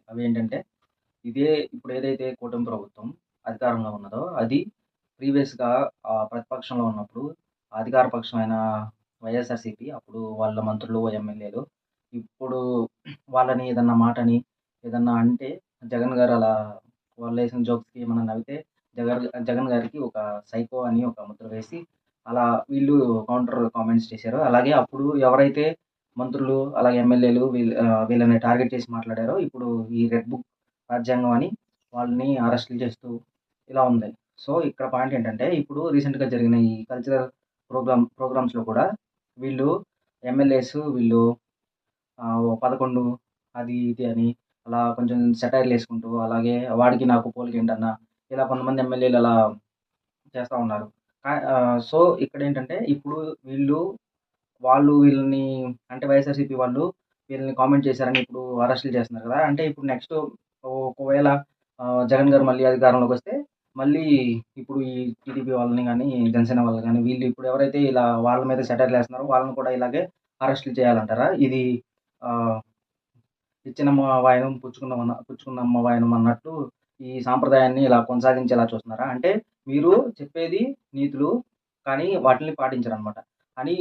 అవేంటంటే, ఇదే ఇప్పుడు ఏదైతే కూటమి ప్రభుత్వం అధికారంలో ఉన్నదో, అది ప్రీవియస్‌గా ప్రతిపక్షంలో ఉన్నప్పుడు అధికార పక్షమైన వైఎస్ఆర్‌సీపీ అప్పుడు వాళ్ళ మంత్రులు, ఎమ్మెల్యేలు ఇప్పుడు వాళ్ళని ఏదన్నా మాటని, ఏదన్నా అంటే జగన్ గారు అలా వాళ్ళేసిన జోక్స్‌కి ఏమన్నా నవ్వితే జగన్ గారికి ఒక సైకో అని ఒక ముద్ర వేసి, అలా వీళ్ళు కౌంటర్ కామెంట్స్ చేశారు. అలాగే అప్పుడు ఎవరైతే మంత్రులు, అలాగే ఎమ్మెల్యేలు వీళ్ళని టార్గెట్ చేసి మాట్లాడారో, ఇప్పుడు ఈ రెడ్ బుక్ రాజ్యాంగం అని వాళ్ళని అరెస్టులు చేస్తూ ఇలా ఉంది. సో, ఇక్కడ పాయింట్ ఏంటంటే, ఇప్పుడు రీసెంట్‌గా జరిగిన ఈ కల్చరల్ ప్రోగ్రామ్స్‌లో కూడా వీళ్ళు ఎమ్మెల్యేస్ వీళ్ళు ఓ 11 అది ఇది అని అలా కొంచెం సెటైర్‌లేసుకుంటూ, అలాగే వాడికి నాకు పోలికేంటన్నా, ఇలా కొంతమంది ఎమ్మెల్యేలు అలా చేస్తా ఉన్నారు. సో, ఇక్కడేంటంటే ఇప్పుడు వీళ్ళు వాళ్ళు వీళ్ళని అంటే వైఎస్ఆర్‌సీపీ వాళ్ళు వీళ్ళని కామెంట్ చేశారని ఇప్పుడు అరెస్టులు చేస్తున్నారు కదా! అంటే ఇప్పుడు నెక్స్ట్ ఒకవేళ జగన్ గారు మళ్ళీ అధికారంలోకొస్తే మళ్ళీ ఇప్పుడు ఈ టీడీపీ వాళ్ళని గాని, జనసేన వాళ్ళని గాని వీళ్ళు ఇప్పుడు ఎవరైతే ఇలా వాళ్ళ మీద సెటైర్‌లేస్తున్నారో వాళ్ళని కూడా ఇలాగే అరెస్టులు చేయాలంటారా? ఇది ఆహ్, ఇచ్చినమ్మ వాయనం పుచ్చుకున్నమ్మ వాయనం అన్నట్టు ఈ సాంప్రదాయాన్ని ఇలా కొనసాగించేలా చూస్తున్నారా? అంటే మీరు చెప్పేది నీతులు, కానీ వాటిల్ని పాటించరనమాట. అని